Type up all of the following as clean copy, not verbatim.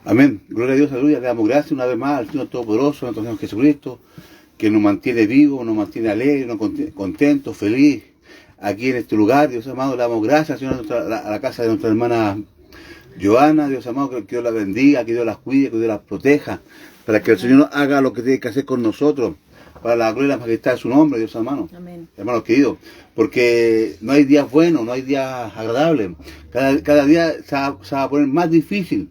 Amén. Gloria a Dios, aleluya. Le damos gracias una vez más al Señor Todopoderoso, a nuestro Señor Jesucristo, que nos mantiene vivos, nos mantiene alegres, nos contentos, feliz aquí en este lugar. Dios amado, le damos gracias, Señor, a la casa de nuestra hermana Joana. Dios amado, que Dios la bendiga, que Dios las cuide, que Dios las proteja, para que el Señor haga lo que tiene que hacer con nosotros, para la gloria y la majestad de su nombre, Dios hermano. Amén. Hermanos queridos, porque no hay días buenos, no hay días agradables. Cada día se va a poner más difícil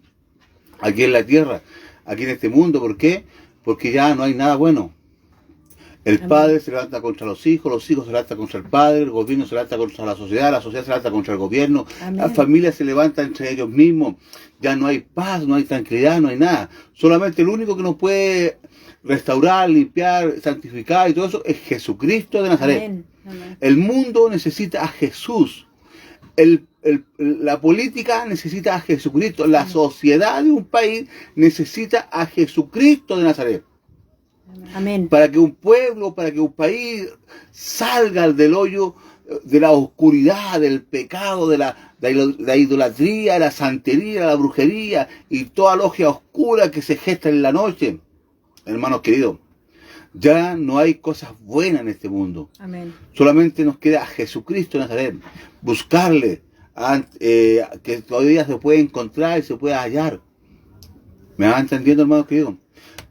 aquí en la tierra, aquí en este mundo. ¿Por qué? Porque ya no hay nada bueno. El padre se levanta contra los hijos se levantan contra el padre, el gobierno se levanta contra la sociedad se levanta contra el gobierno, las familias se levantan entre ellos mismos. Ya no hay paz, no hay tranquilidad, no hay nada. Solamente el único que nos puede restaurar, limpiar, santificar y todo eso es Jesucristo de Nazaret. Amén. Amén. El mundo necesita a Jesús. La política necesita a Jesucristo. La sociedad de un país necesita a Jesucristo de Nazaret. Amén. Para que un pueblo, para que un país salga del hoyo, de la oscuridad, del pecado, de la idolatría, de la santería, de la brujería y toda logia oscura que se gesta en la noche. Hermanos queridos, ya no hay cosas buenas en este mundo. Amén. Solamente nos queda a Jesucristo de Nazaret. Buscarle, que todavía se puede encontrar y se puede hallar. ¿Me van entendiendo, hermanos queridos?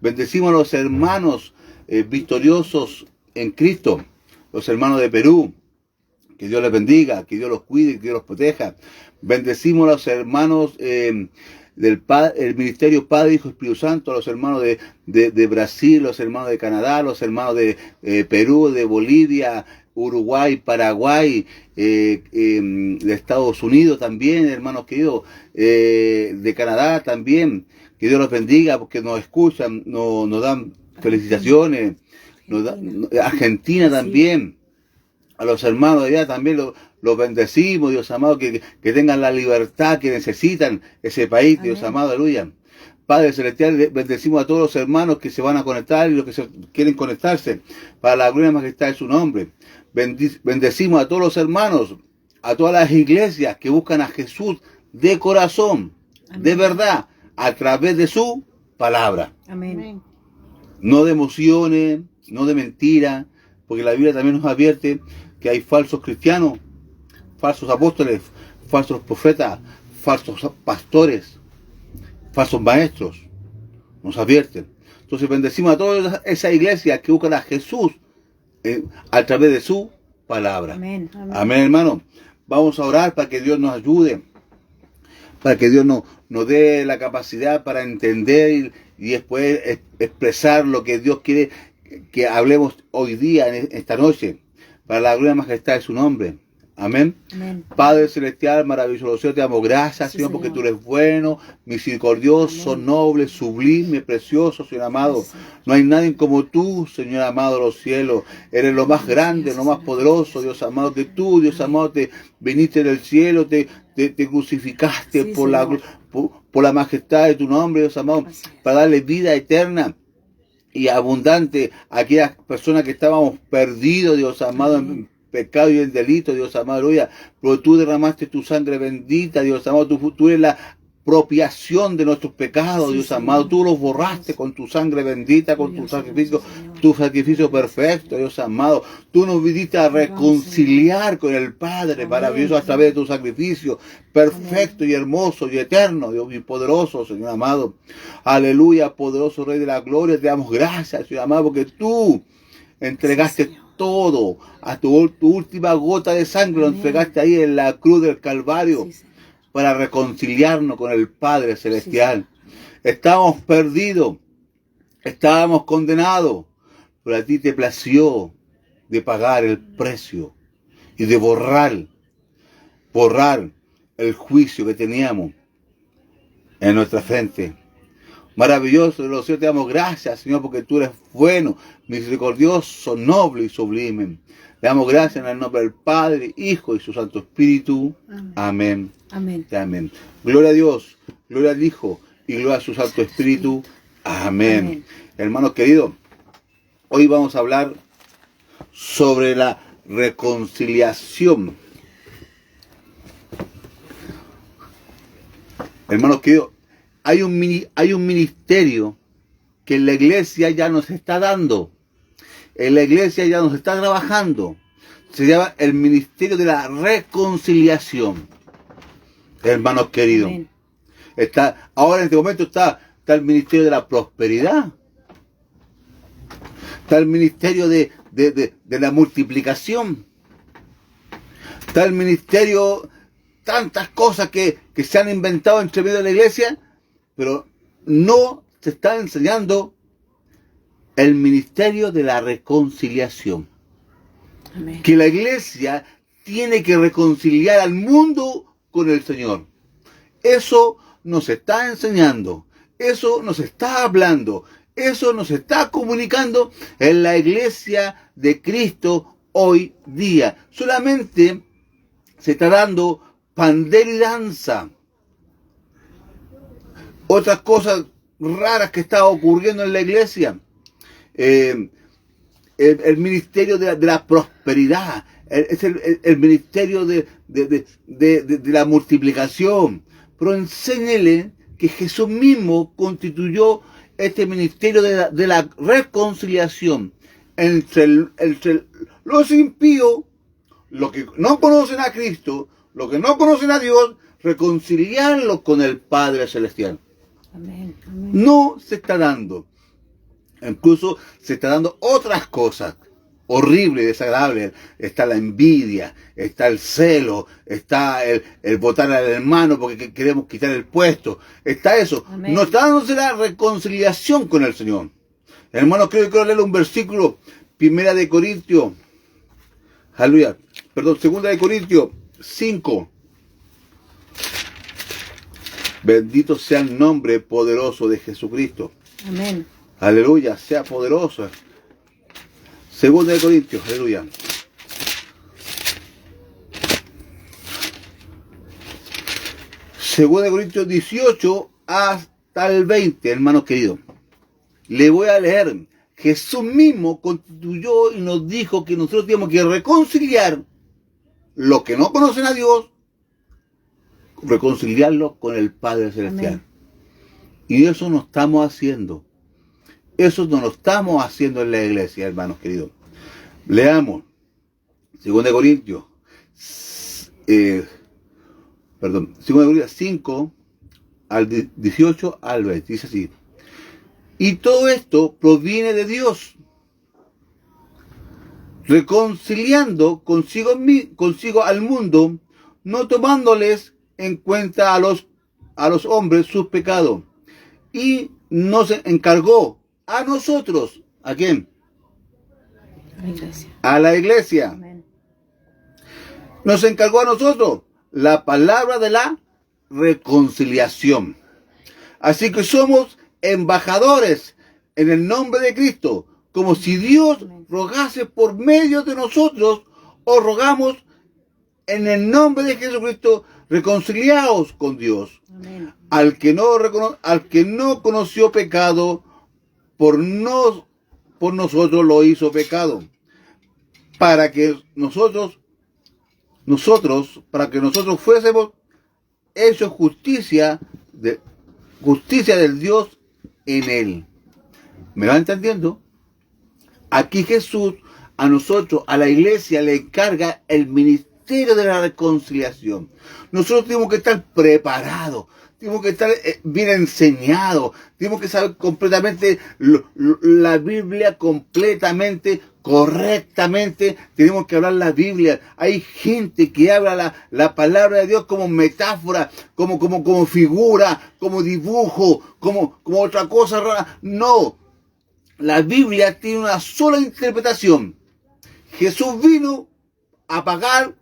Bendecimos a los hermanos victoriosos en Cristo, los hermanos de Perú. Que Dios les bendiga, que Dios los cuide, que Dios los proteja. Bendecimos a los hermanos del el Ministerio Padre, Hijo y Espíritu Santo, a los hermanos de Brasil, los hermanos de Canadá, los hermanos de Perú, de Bolivia, Uruguay, Paraguay, de Estados Unidos también, hermanos queridos, de Canadá también. Que Dios los bendiga porque nos escuchan, nos dan felicitaciones. Argentina también. A los hermanos de allá también los bendecimos, Dios amado, que tengan la libertad que necesitan ese país. Amén. Dios amado, aleluya. Padre Celestial, bendecimos a todos los hermanos que se van a conectar y los que quieren conectarse para la gloria y majestad de su nombre. Bendecimos a todos los hermanos, a todas las iglesias que buscan a Jesús de corazón, amén, de verdad, a través de su palabra. Amén. No de emociones, no de mentiras, porque la Biblia también nos advierte que hay falsos cristianos, falsos apóstoles, falsos profetas, falsos pastores, falsos maestros. Nos advierten. Entonces bendecimos a toda esa iglesia que buscan a Jesús a través de su palabra. Amén. Amén. Amén, hermano. Vamos a orar para que Dios nos ayude, para que Dios nos dé la capacidad para entender y después expresar lo que Dios quiere que hablemos hoy día, en esta noche, para la gloria y majestad de su nombre. Amén. Amén. Padre Celestial, maravilloso Señor, te damos gracias, sí, Señor, porque tú eres bueno, misericordioso, amén, noble, sublime, precioso, Señor amado. Sí. No hay nadie como tú, Señor amado de los cielos. Eres lo más grande, lo más poderoso, Dios amado, que tú, Dios amado, te viniste del cielo, te crucificaste, sí, por la majestad de tu nombre, Dios amado, para darle vida eterna y abundante a aquellas personas que estábamos perdidos, Dios amado, en pecado y en delito, Dios amado, aleluya. Pero tú derramaste tu sangre bendita, Dios amado, tú eres la propiación de nuestros pecados, sí, Dios amado. Tú los borraste con tu sangre bendita, con tu sacrificio perfecto, Dios amado. Tú nos viniste a reconciliar con el Padre, maravilloso, a través de tu sacrificio perfecto y hermoso y eterno, Dios mi poderoso, Señor amado. Aleluya, poderoso Rey de la Gloria, te damos gracias, Señor amado, porque tú entregaste todo, a tu última gota de sangre, lo entregaste ahí en la cruz del Calvario, para reconciliarnos con el Padre Celestial. Estábamos perdidos, estábamos condenados, pero a ti te plació de pagar el precio y de borrar el juicio que teníamos en nuestra frente. Maravilloso, Dios, te damos gracias, Señor, porque tú eres bueno, misericordioso, noble y sublime. Le damos gracias en el nombre del Padre, Hijo y su Santo Espíritu. Amén. Amén. Amén. Gloria a Dios, gloria al Hijo y gloria a su Santo Espíritu. Amén. Amén. Hermanos queridos, hoy vamos a hablar sobre la reconciliación. Hermanos queridos, hay un ministerio que en la iglesia ya nos está dando. En la iglesia ya nos está trabajando. Se llama el ministerio de la reconciliación. Hermanos queridos. Amén. Ahora en este momento está el ministerio de la prosperidad. Está el ministerio de la multiplicación. Está el ministerio, tantas cosas que se han inventado entre medio de la iglesia, pero no se está enseñando el ministerio de la reconciliación. Amén. Que la iglesia tiene que reconciliar al mundo con el Señor. Eso nos está enseñando, eso nos está hablando, eso nos está comunicando en la iglesia de Cristo hoy día. Solamente se está dando pandero y danza. Otras cosas raras que está ocurriendo en la iglesia. El ministerio de la prosperidad. Es el ministerio de la multiplicación. Pero enséñele que Jesús mismo constituyó este ministerio de la reconciliación entre los impíos, los que no conocen a Cristo, los que no conocen a Dios, reconciliarlos con el Padre Celestial. Amén. Amén. No se está dando. Incluso se está dando otras cosas horribles, desagradables. Está la envidia, está el celo, está el votar al hermano porque queremos quitar el puesto. Está eso. Amén. No está dándose la reconciliación con el Señor. Hermanos, quiero leer un versículo, 1 de Corintios, aleluya, perdón, 2 de Corintios 5. Bendito sea el nombre poderoso de Jesucristo. Amén. Aleluya, sea poderoso. 2 de Corintios, aleluya. Segunda de Corintios 18 hasta el 20, hermanos queridos. Le voy a leer. Jesús mismo constituyó y nos dijo que nosotros tenemos que reconciliar los que no conocen a Dios, reconciliarlo con el Padre Celestial. Amén. Y eso no estamos haciendo. Eso no lo estamos haciendo en la iglesia, hermanos queridos. Leamos 2 de Corintios, 2 de Corintios 5, al 18 al 20. Dice así. Y todo esto proviene de Dios, reconciliando consigo al mundo, no tomándoles en cuenta a los hombres sus pecados. Y nos encargó a nosotros, ¿a quién? La iglesia. A la iglesia. Amén. Nos encargó a nosotros la palabra de la reconciliación. Así que somos embajadores en el nombre de Cristo, como si Dios rogase por medio de nosotros, os rogamos en el nombre de Jesucristo, reconciliaos con Dios. Amén. Al que no conoció pecado, por nosotros lo hizo pecado, para que nosotros fuésemos hechos justicia del Dios en él. ¿Me va entendiendo? Aquí Jesús a nosotros, a la iglesia, le encarga el ministerio de la reconciliación. Nosotros tenemos que estar preparados, tenemos que estar bien enseñados, tenemos que saber completamente la Biblia completamente, correctamente, tenemos que hablar la Biblia. Hay gente que habla la palabra de Dios como metáfora, como figura, como dibujo, como otra cosa rara. No, la Biblia tiene una sola interpretación. Jesús vino a pagar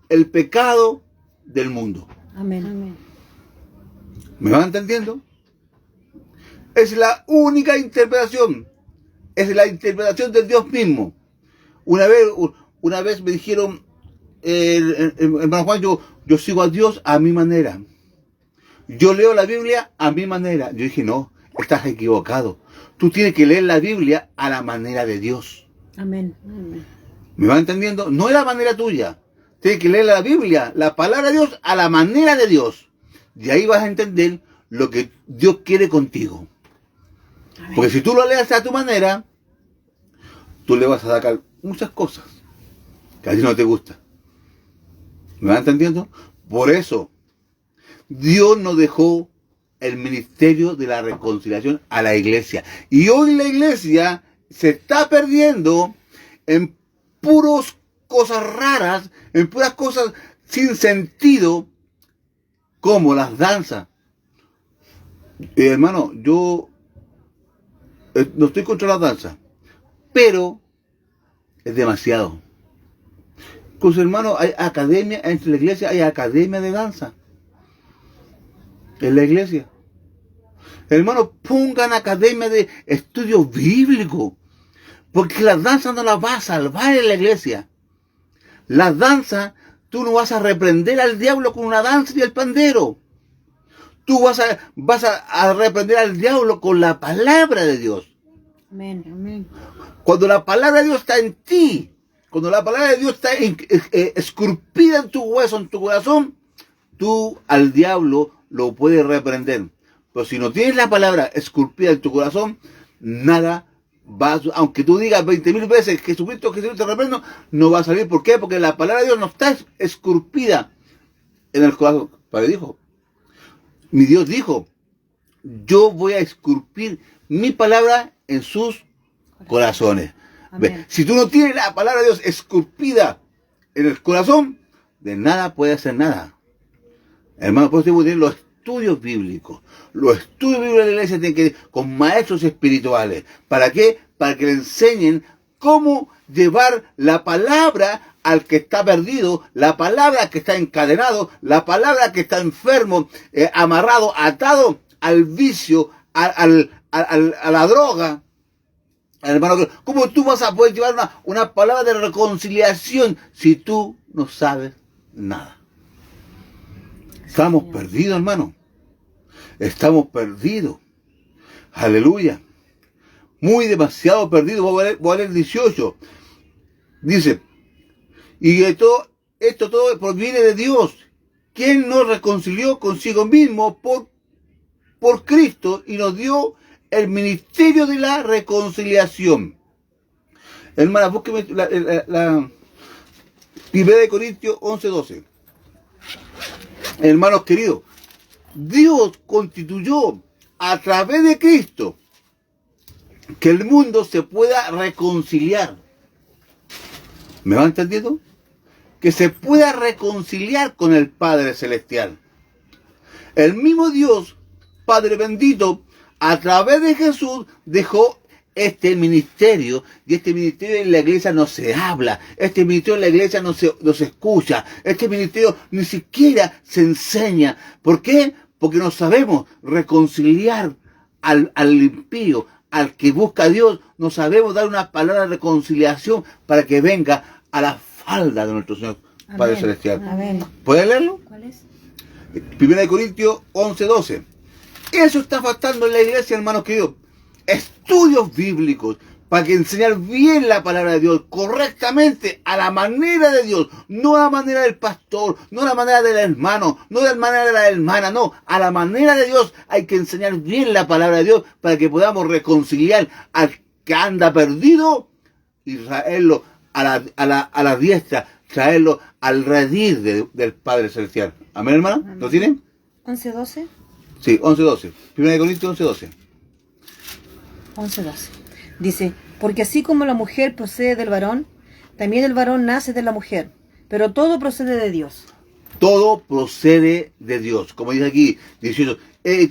el pecado del mundo. Amén. Amén. ¿Me van entendiendo? Es la única interpretación. Es la interpretación de Dios mismo. Una vez me dijeron, hermano Juan, yo sigo a Dios a mi manera. Yo leo la Biblia a mi manera. Yo dije, no, estás equivocado. Tú tienes que leer la Biblia a la manera de Dios. Amén. Amén. ¿Me va entendiendo? No es la manera tuya. Tienes que leer la Biblia, la palabra de Dios, a la manera de Dios. Y ahí vas a entender lo que Dios quiere contigo. Amén. Porque si tú lo leas a tu manera, tú le vas a sacar muchas cosas que a ti no te gustan. ¿Me van entendiendo? Por eso, Dios nos dejó el ministerio de la reconciliación a la iglesia. Y hoy la iglesia se está perdiendo en puras cosas raras, en puras cosas sin sentido, como las danzas. Hermano, yo no estoy contra las danzas, pero es demasiado. Pues hermano, hay academia, entre la iglesia hay academia de danza. En la iglesia. Hermano, pongan academia de estudio bíblico. Porque la danza no la va a salvar en la iglesia. La danza, tú no vas a reprender al diablo con una danza y el pandero. Tú vas a reprender al diablo con la palabra de Dios. Amén. Amén. Cuando la palabra de Dios está en ti, cuando la palabra de Dios está esculpida en tu hueso, en tu corazón, tú al diablo lo puedes reprender. Pero si no tienes la palabra esculpida en tu corazón, nada va a, aunque tú digas 20.000 veces Jesucristo te reprendo, no va a salir. ¿Por qué? Porque la palabra de Dios no está esculpida en el corazón. Padre dijo, mi Dios dijo, yo voy a esculpir mi palabra en sus corazones. Amén. Si tú no tienes la palabra de Dios esculpida en el corazón, de nada puedes hacer nada. Hermano, por eso tenemos que tener los estudios bíblicos. Los estudios bíblicos de la iglesia tienen que ir con maestros espirituales. ¿Para qué? Para que le enseñen cómo llevar la palabra al que está perdido, la palabra que está encadenado, la palabra que está enfermo, amarrado, atado al vicio, a la droga. Hermano, ¿cómo tú vas a poder llevar una palabra de reconciliación si tú no sabes nada? Estamos perdidos, hermano. Estamos perdidos. Aleluya. Muy demasiado perdidos. Voy a leer 18. Dice, y esto todo proviene de Dios, quien nos reconcilió consigo mismo por Cristo y nos dio el ministerio de la reconciliación. Hermana, búsqueme la 1 Corintios 11:12. Hermanos queridos, Dios constituyó a través de Cristo que el mundo se pueda reconciliar. ¿Me van entendiendo? Que se pueda reconciliar con el Padre Celestial. El mismo Dios, Padre bendito, a través de Jesús dejó este ministerio, y este ministerio en la iglesia no se habla, este ministerio en la iglesia no se escucha, este ministerio ni siquiera se enseña. ¿Por qué? Porque no sabemos reconciliar al impío, al que busca a Dios, no sabemos dar una palabra de reconciliación para que venga a la falda de nuestro Señor Padre Celestial. Amén. ¿Pueden leerlo? ¿Cuál es? 1 Corintios 11:12. Eso está faltando en la iglesia, hermanos queridos. Estudios bíblicos para que enseñar bien la palabra de Dios correctamente, a la manera de Dios, no a la manera del pastor, no a la manera del hermano, no a la manera de la hermana, no, a la manera de Dios hay que enseñar bien la palabra de Dios para que podamos reconciliar al que anda perdido y traerlo a la diestra, traerlo al redil del Padre Celestial. Amén, hermana. ¿Lo tienen? 11:12. Sí, 11:12. 1 Corintios 11:12. 11:12. Dice, porque así como la mujer procede del varón, también el varón nace de la mujer, pero todo procede de Dios. Todo procede de Dios. Como dice aquí, 18.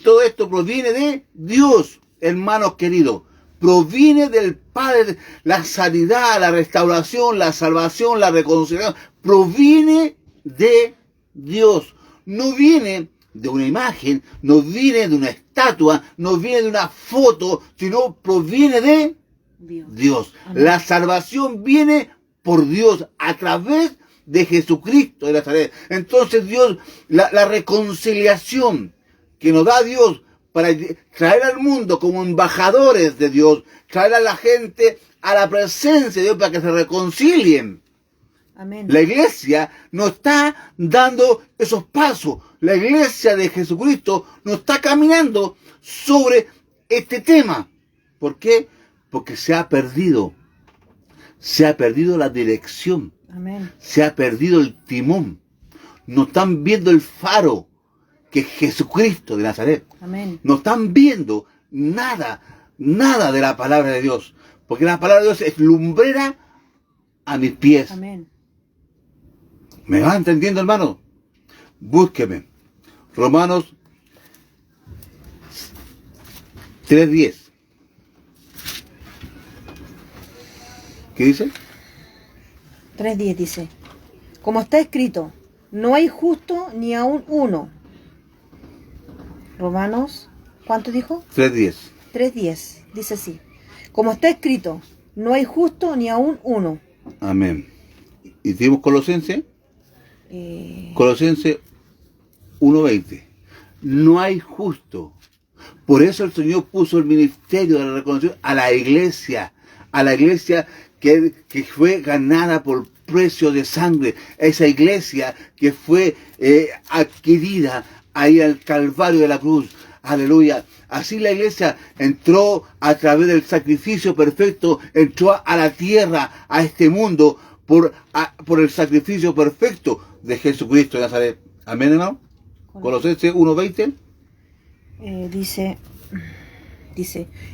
Todo esto proviene de Dios, hermanos queridos. Proviene del Padre. La sanidad, la restauración, la salvación, la reconciliación, proviene de Dios. No viene de una imagen, no viene de una estatua, no viene de una foto, sino proviene de Dios. La salvación viene por Dios a través de Jesucristo de Nazaret. Entonces Dios, la reconciliación que nos da Dios para traer al mundo como embajadores de Dios, traer a la gente a la presencia de Dios para que se reconcilien. Amén. La iglesia no está dando esos pasos. La iglesia de Jesucristo no está caminando sobre este tema. ¿Por qué? Porque se ha perdido. Se ha perdido la dirección. Amén. Se ha perdido el timón. No están viendo el faro que es Jesucristo de Nazaret. Amén. No están viendo nada de la palabra de Dios. Porque la palabra de Dios es lumbrera a mis pies. Amén. ¿Me va entendiendo, hermano? Búsqueme. Romanos 3:10. ¿Qué dice? 3:10 dice, como está escrito, no hay justo ni aún uno. Romanos, ¿cuánto dijo? 3:10. 3:10, dice así, como está escrito, no hay justo ni aún uno. Amén. Y tenemos Colosenses. Colosenses 1:20. No hay justo. Por eso el Señor puso el ministerio de la reconciliación a la iglesia que fue ganada por precio de sangre, esa iglesia que fue adquirida ahí al Calvario de la cruz. Aleluya. Así la iglesia entró a través del sacrificio perfecto, entró a la tierra, a este mundo, por el sacrificio perfecto de Jesucristo de Nazaret. Amén, hermano. Colosenses 1:20. Dice,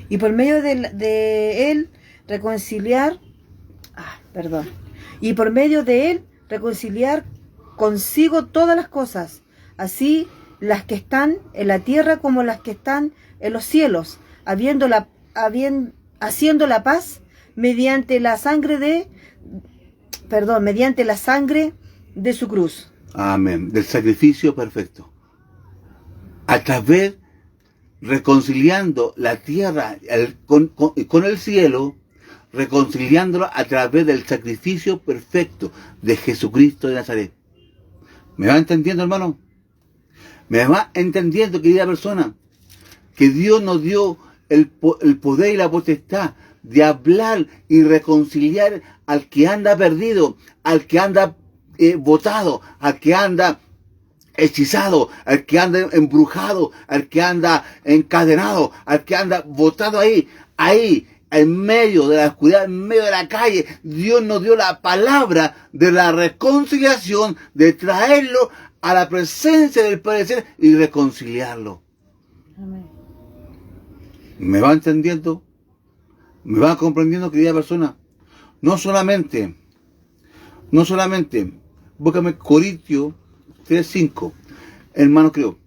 y por medio de él reconciliar, y por medio de él reconciliar consigo todas las cosas, así las que están en la tierra como las que están en los cielos, haciendo la paz mediante la sangre de su cruz. Amén. Del sacrificio perfecto. A través, reconciliando la tierra con el cielo, reconciliándolo a través del sacrificio perfecto de Jesucristo de Nazaret. ¿Me va entendiendo, hermano? ¿Me va entendiendo, querida persona? Que Dios nos dio el poder y la potestad de hablar y reconciliar al que anda perdido, al que anda botado, al que anda hechizado, al que anda embrujado, al que anda encadenado, al que anda botado ahí, en medio de la oscuridad, en medio de la calle. Dios nos dio la palabra de la reconciliación, de traerlo a la presencia del Padre y reconciliarlo. Amén. ¿Me va entendiendo? ¿Me va comprendiendo, querida persona? No solamente, búscame Corintios 3:5, hermano, creo.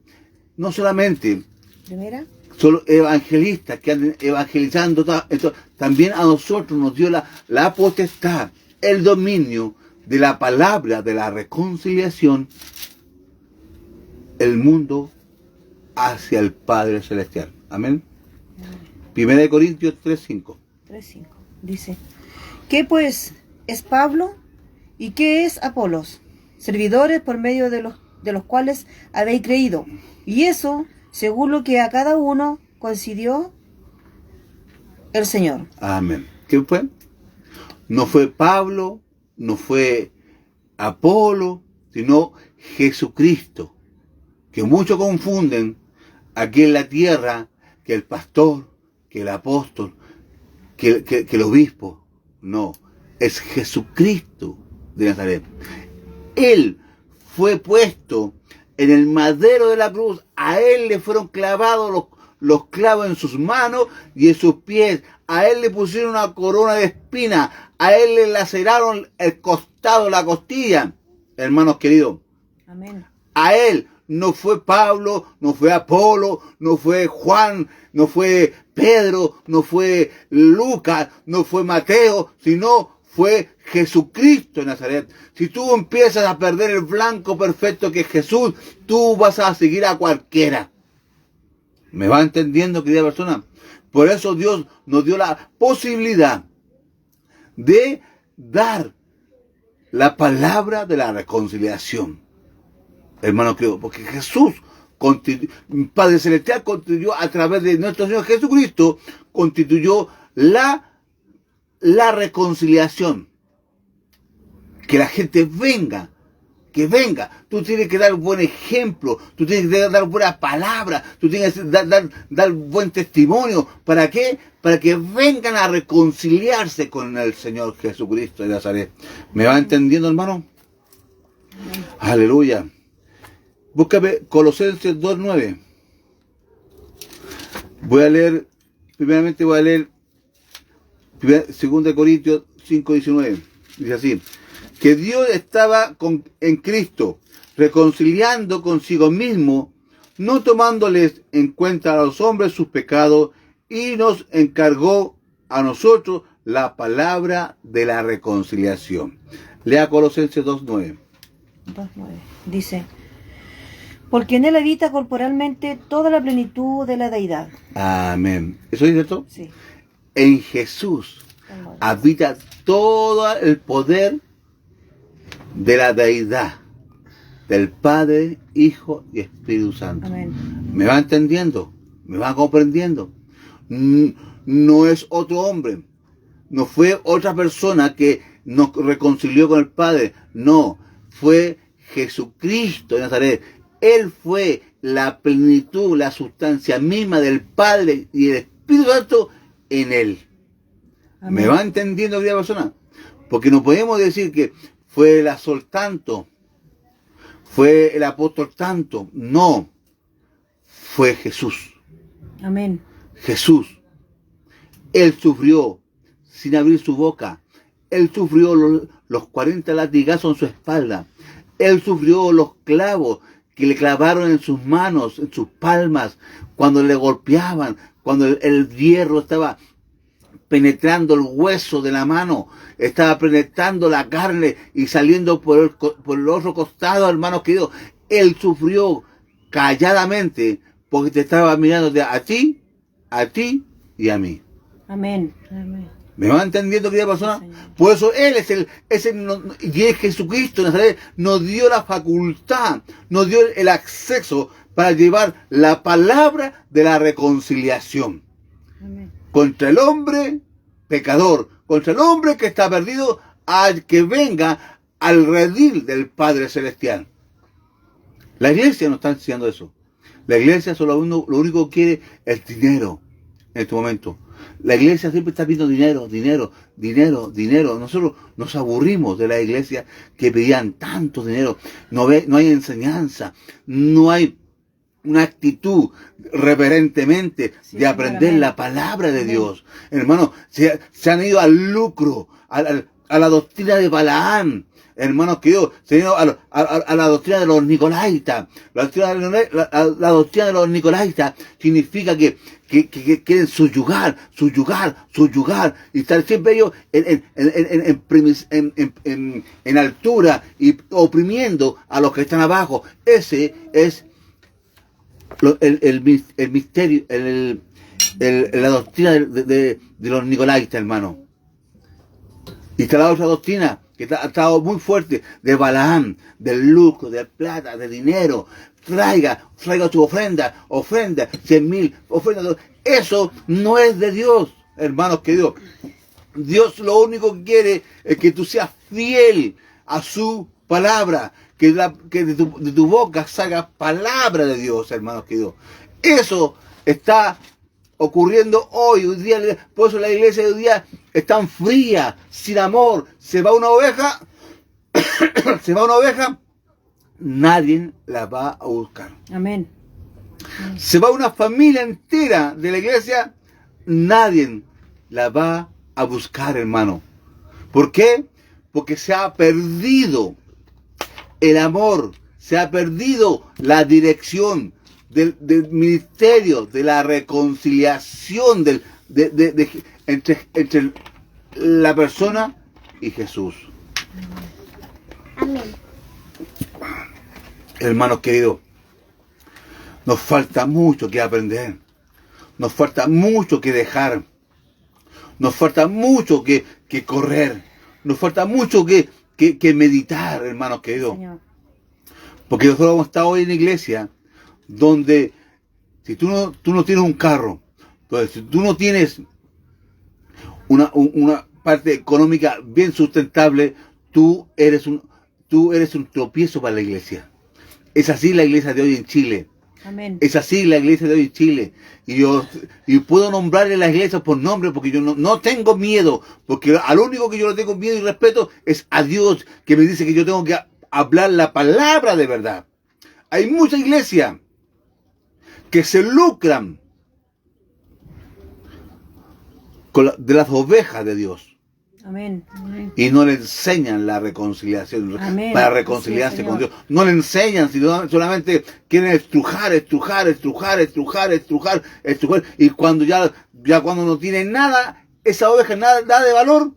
No solamente ¿Primera? solo evangelistas que andan evangelizando, esto, también a nosotros nos dio la potestad, el dominio de la palabra de la reconciliación, el mundo hacia el Padre Celestial. Amén. Primera de Corintios 3:5. 3:5. Dice, ¿qué pues es Pablo y qué es Apolos? Servidores por medio de los cuales habéis creído. Y eso según lo que a cada uno concedió el Señor. Amén. ¿Qué fue? No fue Pablo, no fue Apolo, sino Jesucristo. Que muchos confunden aquí en la tierra que el pastor, que el apóstol, que el obispo. No, es Jesucristo de Nazaret. Él fue puesto en el madero de la cruz. A él le fueron clavados los clavos en sus manos y en sus pies. A él le pusieron una corona de espinas. A él le laceraron el costado, la costilla. Hermanos queridos. Amén. A él no fue Pablo, no fue Apolo, no fue Juan, no fue Pedro, no fue Lucas, no fue Mateo, sino fue Jesucristo de Nazaret. Si tú empiezas a perder el blanco perfecto que es Jesús, tú vas a seguir a cualquiera. ¿Me va entendiendo, querida persona? Por eso Dios nos dio la posibilidad de dar la palabra de la reconciliación. Hermano, creo, porque Jesús, Padre Celestial, constituyó a través de nuestro Señor Jesucristo, constituyó la reconciliación. que la gente venga. Que venga, tú tienes que dar buen ejemplo, tú tienes que dar buena palabra, tú tienes que dar buen testimonio. ¿Para qué? Para que vengan a reconciliarse con el Señor Jesucristo de Nazaret. ¿Me va entendiendo, hermano? Aleluya. Búscame Colosenses 2:9. Primeramente voy a leer 2 Corintios 5:19. Dice así: que Dios estaba en Cristo, reconciliando consigo mismo, no tomándoles en cuenta a los hombres sus pecados, y nos encargó a nosotros la palabra de la reconciliación. Lea Colosenses 2:9. 2:9. Dice: porque en él habita corporalmente toda la plenitud de la deidad. Amén. ¿Eso es cierto? Sí. En Jesús habita todo el poder de la deidad, del Padre, Hijo y Espíritu Santo. Amén. ¿Me va entendiendo? ¿Me va comprendiendo? No es otro hombre, no fue otra persona que nos reconcilió con el Padre, no, fue Jesucristo de Nazaret. Él fue la plenitud, la sustancia misma del Padre y del Espíritu Santo en él. Amén. ¿Me va entendiendo, querida persona? Porque no podemos decir que fue el azul tanto, fue el apóstol tanto. No, fue Jesús. Amén. Jesús. Él sufrió sin abrir su boca. Él sufrió los 40 latigazos en su espalda. Él sufrió los clavos que le clavaron en sus manos, en sus palmas, cuando le golpeaban, cuando el hierro estaba penetrando el hueso de la mano, estaba penetrando la carne y saliendo por el otro costado, hermanos queridos. Él sufrió calladamente porque te estaba mirando a ti y a mí. Amén. Amén. ¿Me va entendiendo, querida persona? Sí, por eso Él y es Jesucristo Nazaret, nos dio la facultad, nos dio el acceso para llevar la palabra de la reconciliación. Amén. Contra el hombre pecador, contra el hombre que está perdido, al que venga al redil del Padre Celestial. La iglesia no está enseñando eso. La iglesia lo único que quiere es dinero en este momento. La iglesia siempre está pidiendo dinero. Nosotros nos aburrimos de la iglesia que pedían tanto dinero. No hay enseñanza, no hay una actitud reverentemente de aprender la palabra de Dios. Hermano, se han ido al lucro, a la doctrina de Balaam. Hermanos queridos, se han ido a la doctrina de los nicolaitas. La doctrina de los nicolaitas significa que quieren subyugar, y estar siempre ellos en altura y oprimiendo a los que están abajo. Ese es el misterio, la doctrina de los nicolaitas, hermano. Y está la otra doctrina que ha estado muy fuerte, de Balaam, del lucro, de plata, de dinero. Traiga tu ofrenda, 100,000, ofrenda. Eso no es de Dios, hermanos queridos. Dios lo único que quiere es que tú seas fiel a su palabra, que de tu boca salga palabra de Dios, hermanos queridos. Eso está ocurriendo hoy día. Por eso la iglesia de hoy día es tan fría, sin amor. Se va una oveja, nadie la va a buscar. Amén. Se va una familia entera de la iglesia, nadie la va a buscar, hermano. ¿Por qué? Porque se ha perdido el amor, se ha perdido la dirección del ministerio, de la reconciliación entre la persona y Jesús. Amén. Hermanos queridos, nos falta mucho que aprender, nos falta mucho que dejar, nos falta mucho que correr, nos falta mucho que meditar, hermanos queridos. Señor. Porque nosotros hemos estado hoy en la iglesia donde si tú no tienes un carro, entonces si tú no tienes una parte económica bien sustentable, tú eres un tropiezo para la iglesia. Es así la iglesia de hoy en Chile. Amén. Es así la iglesia de hoy en Chile. Y puedo nombrarle las iglesias por nombre porque yo no tengo miedo. Porque al único que yo le tengo miedo y respeto es a Dios, que me dice que yo tengo que hablar la palabra de verdad. Hay muchas iglesias que se lucran de las ovejas de Dios. Amén. Amén. Y no le enseñan la reconciliación. Amén. Para reconciliarse con Dios. No le enseñan, sino solamente quieren estrujar. Y cuando ya cuando no tienen nada, esa oveja nada de valor,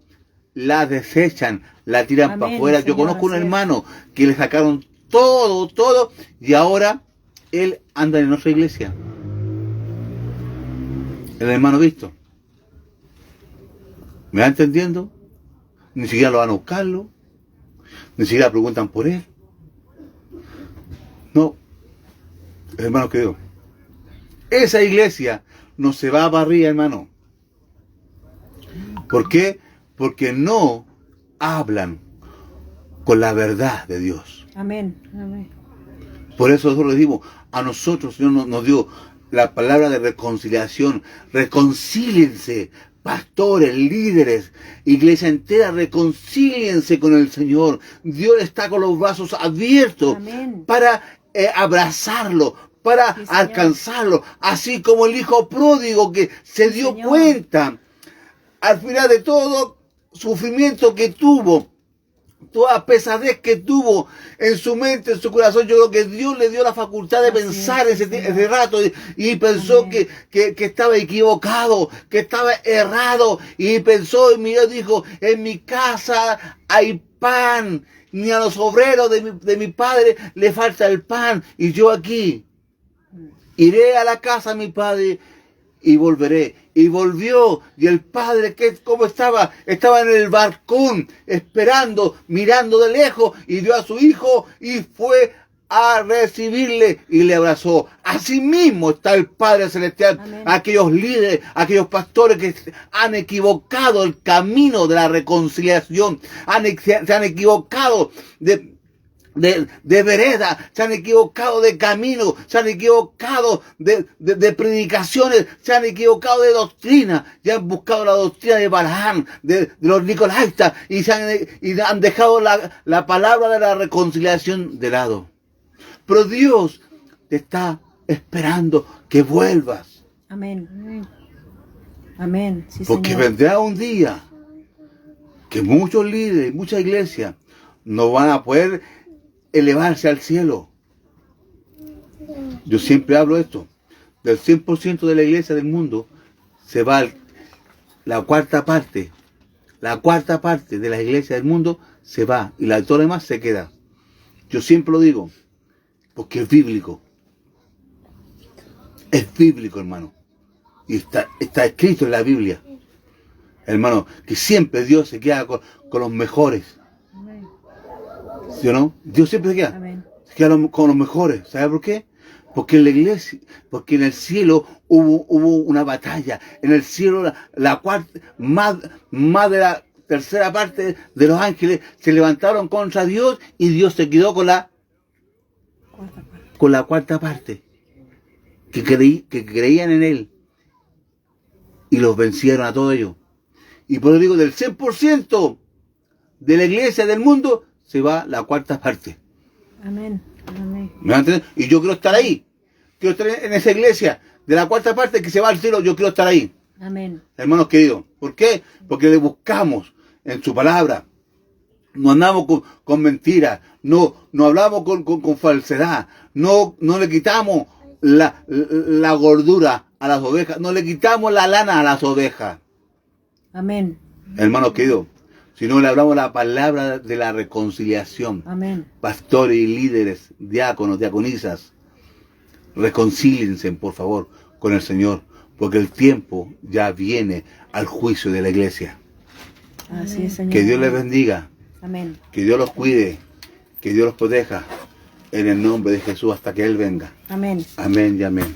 la desechan, la tiran para afuera. Yo conozco un hermano que le sacaron todo, y ahora él anda en nuestra iglesia. El hermano Visto. ¿Me va entendiendo? Ni siquiera lo van a buscarlo, ni siquiera preguntan por él. No, hermano querido, esa iglesia no se va a barrer, hermano. ¿Por qué? Porque no hablan con la verdad de Dios. Amén. Amén. Por eso nosotros le decimos, a nosotros el Señor nos dio la palabra de reconciliación. Reconcíliense, pastores, líderes, iglesia entera, reconcíliense con el Señor. Dios está con los brazos abiertos. Amén. Para abrazarlo, para alcanzarlo. Así como el hijo pródigo que se dio Señor. cuenta al final de todo sufrimiento que tuvo, toda pesadez que tuvo en su mente, en su corazón. Yo creo que Dios le dio la facultad de pensar ese rato y pensó que estaba equivocado, que estaba errado, y pensó y miró y dijo, en mi casa hay pan, ni a los obreros de mi padre le falta el pan, y yo aquí iré a la casa de mi padre y volveré. Y volvió, y el padre, ¿cómo estaba? Estaba en el balcón, esperando, mirando de lejos, y vio a su hijo, y fue a recibirle, y le abrazó. Así mismo está el Padre Celestial. Amén. Aquellos líderes, aquellos pastores que han equivocado el camino de la reconciliación, se han equivocado de vereda, se han equivocado de camino, se han equivocado de predicaciones, se han equivocado de doctrina, ya han buscado la doctrina de Balaam, de los nicolaitas, y han dejado la palabra de la reconciliación de lado. Pero Dios te está esperando que vuelvas. Amén. Amén. Amén. Sí, Porque Señor. vendrá un día que muchos líderes, muchas iglesias no van a poder elevarse al cielo. Yo siempre hablo de esto. Del 100% de la iglesia del mundo se va la cuarta parte. La cuarta parte de la iglesia del mundo se va y todo lo demás se queda. Yo siempre lo digo porque es bíblico. Es bíblico, hermano. Y está escrito en la Biblia, hermano, que siempre Dios se queda con los mejores. Amén. ¿Sí o no? Dios siempre se queda. Amén. Se queda con los mejores. ¿Sabe por qué? Porque en la iglesia, porque en el cielo hubo una batalla. En el cielo la cuarta, más de la tercera parte de los ángeles se levantaron contra Dios, y Dios se quedó con la cuarta parte que creían en Él, y los vencieron a todos ellos. Y por eso digo, del 100% de la iglesia del mundo se va la cuarta parte. Amén. Amén. ¿Me van a entender? Y yo quiero estar ahí. Quiero estar en esa iglesia de la cuarta parte que se va al cielo. Yo quiero estar ahí. Amén. Hermanos queridos. ¿Por qué? Porque le buscamos en su palabra. No andamos con mentiras. No hablamos con falsedad. No le quitamos la gordura a las ovejas. No le quitamos la lana a las ovejas. Amén. Hermanos queridos. Si no le hablamos la palabra de la reconciliación. Amén. Pastores y líderes, diáconos, diaconisas, reconcíliense, por favor, con el Señor, porque el tiempo ya viene al juicio de la iglesia. Así es, Señor. Que Dios les bendiga, Amén. que Dios los cuide, que Dios los proteja, en el nombre de Jesús hasta que Él venga. Amén. Amén y amén.